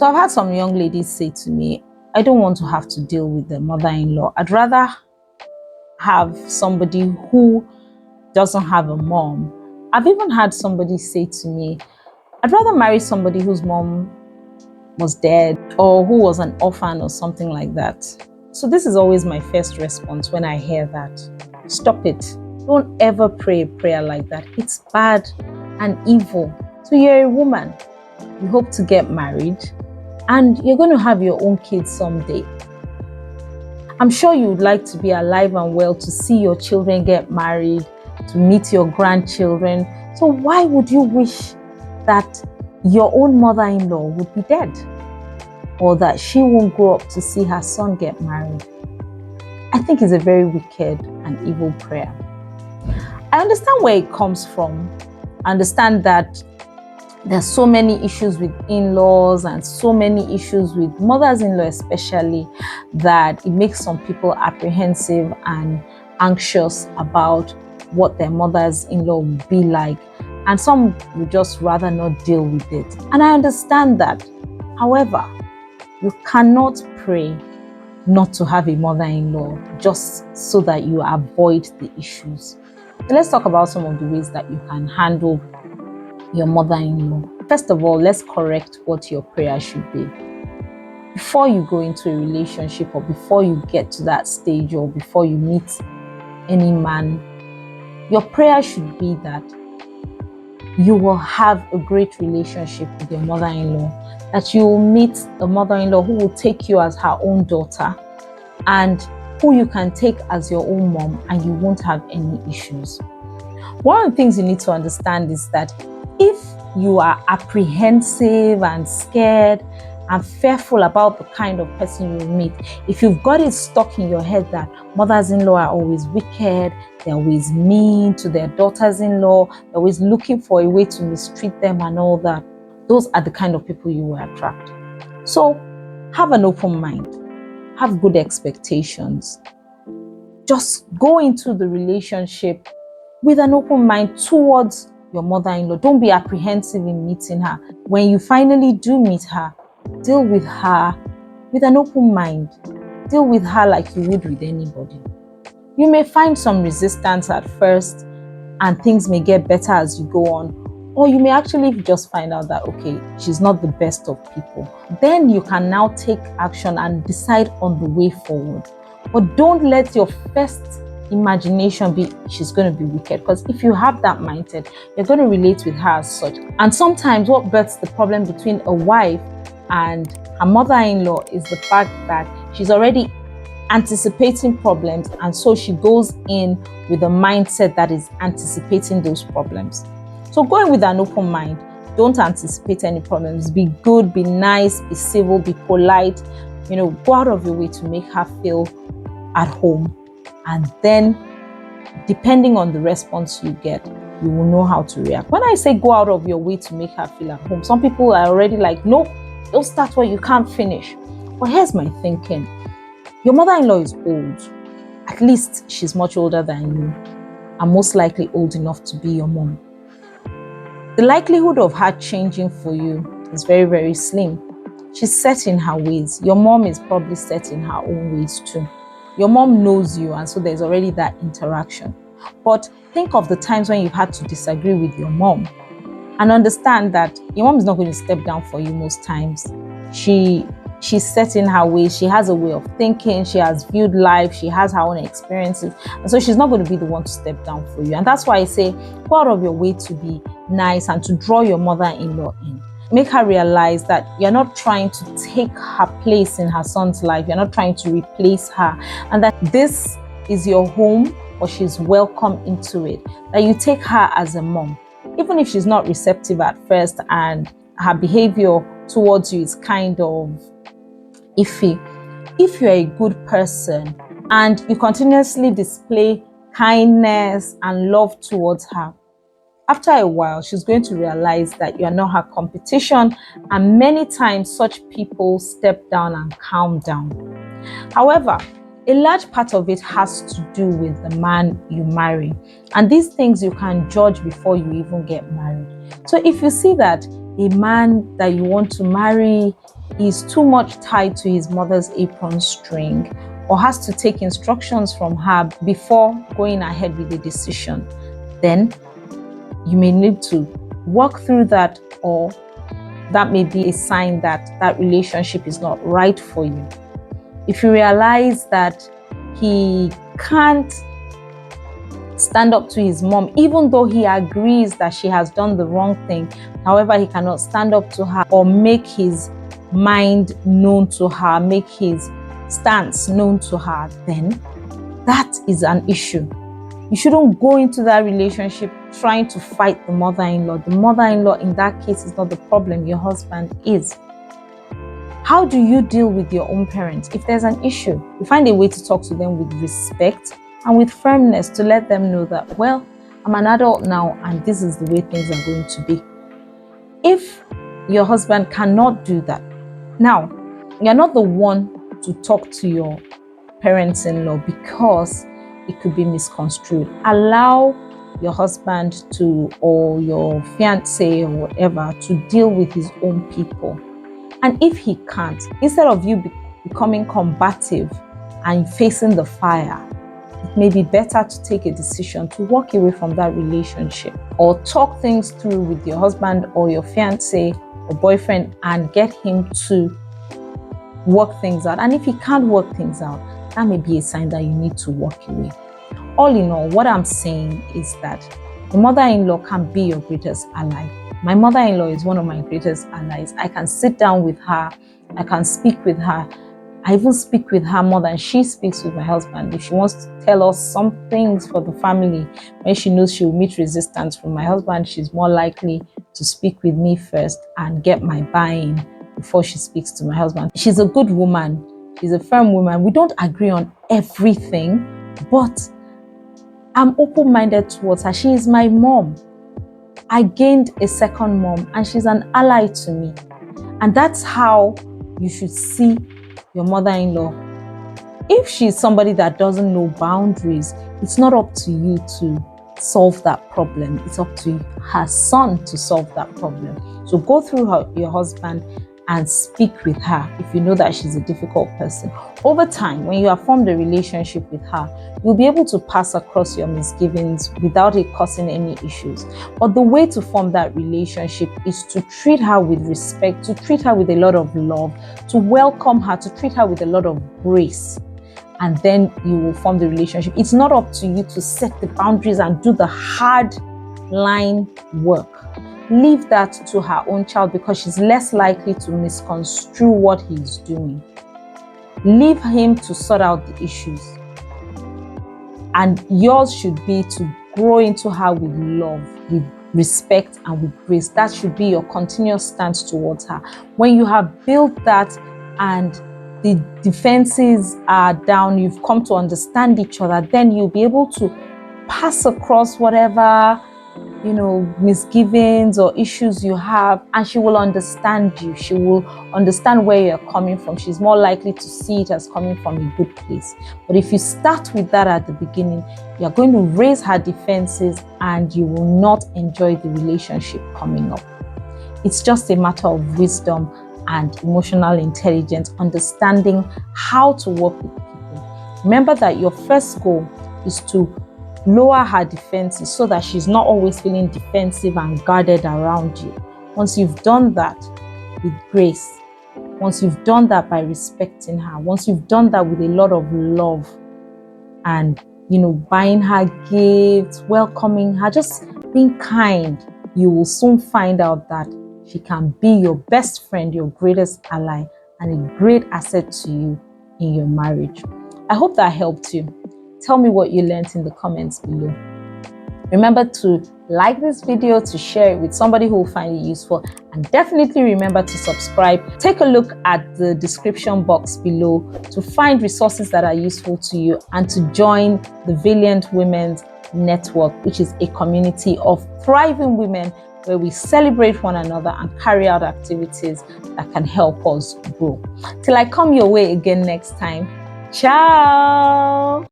So I've had some young ladies say to me, I don't want to have to deal with the mother-in-law. I'd rather have somebody who doesn't have a mom. I've even had somebody say to me, I'd rather marry somebody whose mom was dead or who was an orphan or something like that. So this is always my first response when I hear that. Stop it. Don't ever pray a prayer like that. It's bad and evil. So you're a woman. You hope to get married and you're going to have your own kids someday. I'm sure you would like to be alive and well to see your children get married, to meet your grandchildren. So why would you wish that your own mother-in-law would be dead or that she won't grow up to see her son get married? I think it's a very wicked and evil prayer. I understand where it comes from. I understand that there's so many issues with in-laws and so many issues with mothers-in-law especially, that it makes some people apprehensive and anxious about what their mothers-in-law will be like, and some would just rather not deal with it. And I understand that. However, you cannot pray not to have a mother-in-law just so that you avoid the issues. So let's talk about some of the ways that you can handle your mother-in-law. First of all, let's correct what your prayer should be. Before you go into a relationship or before you get to that stage or before you meet any man, your prayer should be that you will have a great relationship with your mother-in-law, that you will meet a mother-in-law who will take you as her own daughter and who you can take as your own mom, and you won't have any issues. One of the things you need to understand is that if you are apprehensive and scared and fearful about the kind of person you meet, if you've got it stuck in your head that mothers-in-law are always wicked, they're always mean to their daughters-in-law, they're always looking for a way to mistreat them and all that, those are the kind of people you will attract. So have an open mind, have good expectations. Just go into the relationship with an open mind towards your mother-in-law. Don't be apprehensive in meeting her. When you finally do meet her, deal with her with an open mind. Deal with her like you would with anybody. You may find some resistance at first and things may get better as you go on, or you may actually just find out that, okay, she's not the best of people. Then you can now take action and decide on the way forward. But don't let your first imagination be she's going to be wicked, because if you have that mindset, you're going to relate with her as such. And sometimes what births the problem between a wife and her mother-in-law is the fact that she's already anticipating problems, and so she goes in with a mindset that is anticipating those problems. So go in with an open mind. Don't anticipate any problems. Be good, be nice, be civil, be polite. Go out of your way to make her feel at home. And then, depending on the response you get, you will know how to react. When I say go out of your way to make her feel at home, some people are already like, no, don't start where you can't finish. But here's my thinking. Your mother-in-law is old. At least she's much older than you, and most likely old enough to be your mom. The likelihood of her changing for you is very, very slim. She's set in her ways. Your mom is probably set in her own ways too. Your mom knows you, and so there's already that interaction. But think of the times when you've had to disagree with your mom, and understand that your mom is not going to step down for you most times. She's set in her ways. She has a way of thinking. She has viewed life. She has her own experiences. And so she's not going to be the one to step down for you. And that's why I say, go out of your way to be nice and to draw your mother-in-law in. Make her realize that you're not trying to take her place in her son's life. You're not trying to replace her. And that this is your home, or she's welcome into it. That you take her as a mom. Even if she's not receptive at first and her behavior towards you is kind of iffy, if you're a good person and you continuously display kindness and love towards her, after a while, she's going to realize that you're not her competition, and many times such people step down and calm down. However, a large part of it has to do with the man you marry, and these things you can judge before you even get married. So if you see that a man that you want to marry is too much tied to his mother's apron string, or has to take instructions from her before going ahead with the decision, then you may need to work through that, or that may be a sign that that relationship is not right for you. If you realize that he can't stand up to his mom, even though he agrees that she has done the wrong thing, however, he cannot stand up to her or make his mind known to her, make his stance known to her, then that is an issue. You shouldn't go into that relationship trying to fight the mother-in-law. The mother-in-law in that case is not the problem, your husband is. How do you deal with your own parents? If there's an issue, you find a way to talk to them with respect and with firmness to let them know that, well, I'm an adult now and this is the way things are going to be. If your husband cannot do that, now, you're not the one to talk to your parents-in-law because it could be misconstrued. Allow your husband to, or your fiance or whatever, to deal with his own people. And if he can't, instead of you becoming combative and facing the fire, it may be better to take a decision to walk away from that relationship, or talk things through with your husband or your fiance or boyfriend and get him to work things out. And if he can't work things out, that may be a sign that you need to walk away. All in all, what I'm saying is that the mother-in-law can be your greatest ally. My mother-in-law is one of my greatest allies. I can sit down with her, I can speak with her. I even speak with her more than she speaks with my husband. If she wants to tell us some things for the family, when she knows she will meet resistance from my husband, she's more likely to speak with me first and get my buy-in before she speaks to my husband. She's a good woman. She's a firm woman. We don't agree on everything, but I'm open-minded towards her. She is my mom. I gained a second mom and she's an ally to me. And that's how you should see your mother-in-law. If she's somebody that doesn't know boundaries, it's not up to you to solve that problem. It's up to her son to solve that problem. So go through your husband and speak with her if you know that she's a difficult person. Over time, when you have formed a relationship with her, you'll be able to pass across your misgivings without it causing any issues. But the way to form that relationship is to treat her with respect, to treat her with a lot of love, to welcome her, to treat her with a lot of grace. And then you will form the relationship. It's not up to you to set the boundaries and do the hard line work. Leave that to her own child because she's less likely to misconstrue what he's doing. Leave him to sort out the issues. And yours should be to grow into her with love, with respect, and with grace. That should be your continuous stance towards her. When you have built that and the defenses are down, you've come to understand each other, then you'll be able to pass across whatever misgivings or issues you have, and she will understand you. She will understand where you're coming from. She's more likely to see it as coming from a good place. But if you start with that at the beginning, you're going to raise her defenses and you will not enjoy the relationship coming up. It's just a matter of wisdom and emotional intelligence, understanding how to work with people. Remember that your first goal is to lower her defenses so that she's not always feeling defensive and guarded around you. Once you've done that with grace, once you've done that by respecting her, once you've done that with a lot of love and, buying her gifts, welcoming her, just being kind, you will soon find out that she can be your best friend, your greatest ally, and a great asset to you in your marriage. I hope that helped you. Tell me what you learned in the comments below. Remember to like this video, to share it with somebody who will find it useful, and definitely remember to subscribe. Take a look at the description box below to find resources that are useful to you and to join the Valiant Women's Network, which is a community of thriving women where we celebrate one another and carry out activities that can help us grow. Till I come your way again next time, ciao!